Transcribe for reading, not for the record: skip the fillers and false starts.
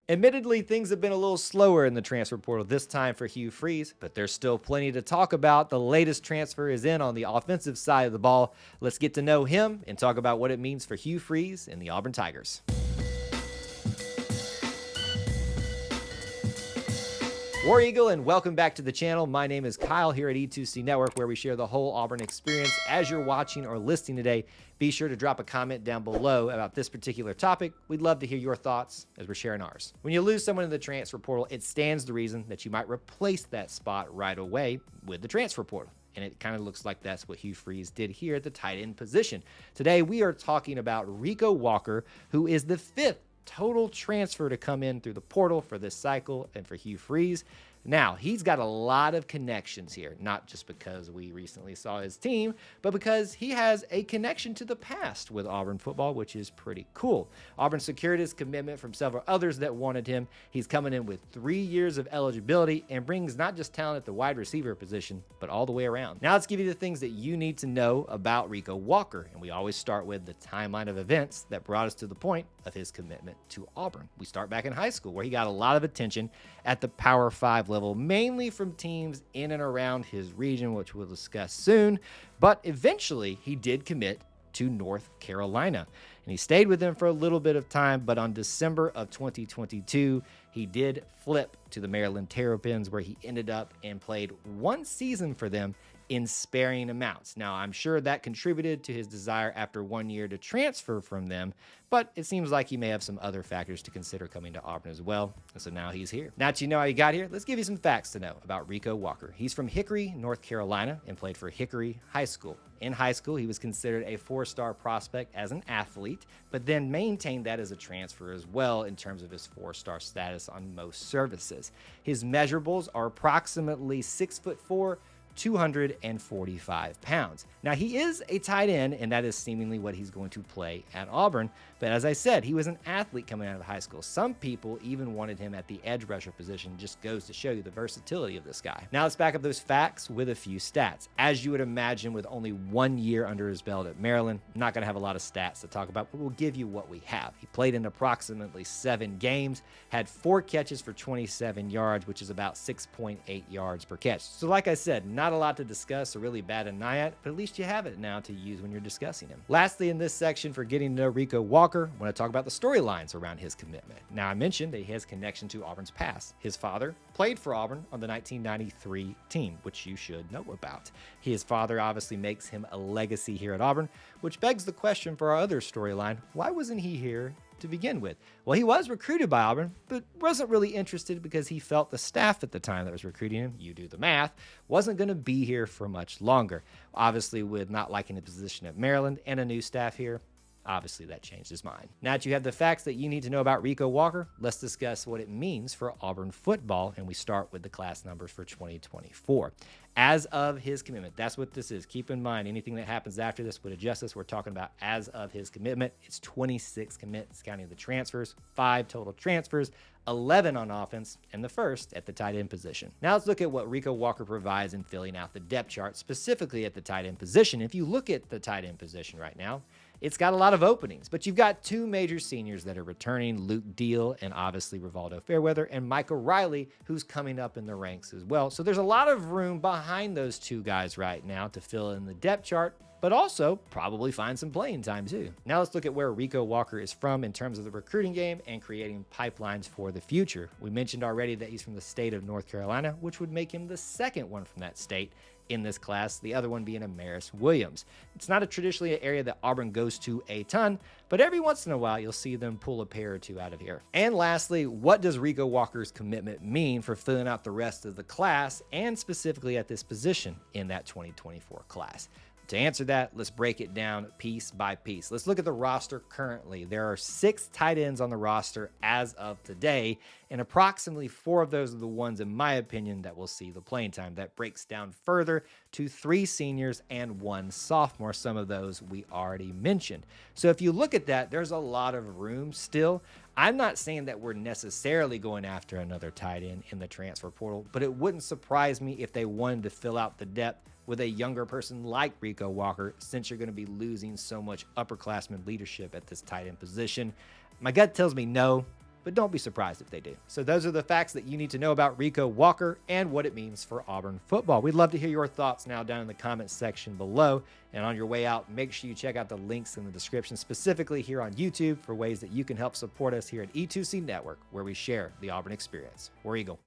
Admittedly, things have been a little slower in the transfer portal this time for Hugh Freeze, but there's still plenty to talk about. The latest transfer is in on the offensive side of the ball. Let's get to know him and talk about what it means for Hugh Freeze and the Auburn Tigers. War Eagle, and welcome back to the channel. My name is Kyle here at E2C Network, where we share the whole Auburn experience. As you're watching or listening today, be sure to drop a comment down below about this particular topic. We'd love to hear your thoughts as we're sharing ours. When you lose someone in the transfer portal, it stands to reason that you might replace that spot right away with the transfer portal. And it kind of looks like that's what Hugh Freeze did here at the tight end position. Today, we are talking about Rico Walker, who is the fifth total transfer to come in through the portal for this cycle and for Hugh Freeze. Now, he's got a lot of connections here, not just because we recently saw his team, but because he has a connection to the past with Auburn football, which is pretty cool. Auburn secured his commitment from several others that wanted him. He's coming in with 3 years of eligibility and brings not just talent at the wide receiver position, but all the way around. Now let's give you the things that you need to know about Rico Walker. And we always start with the timeline of events that brought us to the point of his commitment to Auburn. We start back in high school, where he got a lot of attention at the Power 5 level, mainly from teams in and around his region, which we'll discuss soon. But eventually he did commit to North Carolina, and he stayed with them for a little bit of time. But on December of 2022, he did flip to the Maryland Terrapins, where he ended up and played 1 season for them in sparing amounts. Now, I'm sure that contributed to his desire after 1 year to transfer from them, but it seems like he may have some other factors to consider coming to Auburn as well. And so now he's here. Now that you know how he got here, let's give you some facts to know about Rico Walker. He's from Hickory, North Carolina, and played for Hickory High School. In high school, he was considered a 4-star prospect as an athlete, but then maintained that as a transfer as well in terms of his 4-star status on most services. His measurables are approximately 6'4", 245 pounds. Now, he is a tight end, and that is seemingly what he's going to play at Auburn. But as I said, he was an athlete coming out of high school. Some people even wanted him at the edge rusher position. Just goes to show you the versatility of this guy. Now let's back up those facts with a few stats. As you would imagine, with only 1 year under his belt at Maryland, I'm not going to have a lot of stats to talk about, but we'll give you what we have. He played in approximately 7 games, had 4 catches for 27 yards, which is about 6.8 yards per catch. So like I said, not a lot to discuss or really bat an eye at, but at least you have it now to use when you're discussing him. Lastly, in this section for getting to know Rico Walker, I want to talk about the storylines around his commitment. Now, I mentioned that he has connection to Auburn's past. His father played for Auburn on the 1993 team, which you should know about. His father obviously makes him a legacy here at Auburn, which begs the question for our other storyline: why wasn't he here to begin with? Well, he was recruited by Auburn, but wasn't really interested because he felt the staff at the time that was recruiting him, you do the math, wasn't going to be here for much longer. Obviously, with not liking the position at Maryland and a new staff here, obviously that changed his mind. Now that you have the facts that you need to know about Rico Walker, let's discuss what it means for Auburn football, and we start with the class numbers for 2024. As of his commitment, that's what this is. Keep in mind, anything that happens after this would adjust this. We're talking about as of his commitment. It's 26 commits, counting the transfers, 5 total transfers, 11 on offense, and the first at the tight end position. Now let's look at what Rico Walker provides in filling out the depth chart, specifically at the tight end position. If you look at the tight end position right now, it's got a lot of openings, but you've got 2 major seniors that are returning, Luke Deal and obviously Rivaldo Fairweather, and Micah Riley, who's coming up in the ranks as well. So there's a lot of room behind those 2 guys right now to fill in the depth chart, but also probably find some playing time too. Now let's look at where Rico Walker is from in terms of the recruiting game and creating pipelines for the future. We mentioned already that he's from the state of North Carolina, which would make him the second one from that state in this class, the other one being Amaris Williams. It's not traditionally an area that Auburn goes to a ton, but every once in a while you'll see them pull a pair or 2 out of here. And lastly, what does Rico Walker's commitment mean for filling out the rest of the class, and specifically at this position in that 2024 class? To answer that, let's break it down piece by piece. Let's look at the roster currently. There are 6 tight ends on the roster as of today, and approximately 4 of those are the ones, in my opinion, that will see the playing time. That breaks down further to 3 seniors and 1 sophomore. Some of those we already mentioned. So if you look at that, there's a lot of room still. I'm not saying that we're necessarily going after another tight end in the transfer portal, but it wouldn't surprise me if they wanted to fill out the depth with a younger person like Rico Walker, since you're going to be losing so much upperclassmen leadership at this tight end position. My gut tells me no, but don't be surprised if they do. So those are the facts that you need to know about Rico Walker and what it means for Auburn football. We'd love to hear your thoughts now down in the comments section below. And on your way out, make sure you check out the links in the description, specifically here on YouTube, for ways that you can help support us here at E2C Network, where we share the Auburn experience. War Eagle.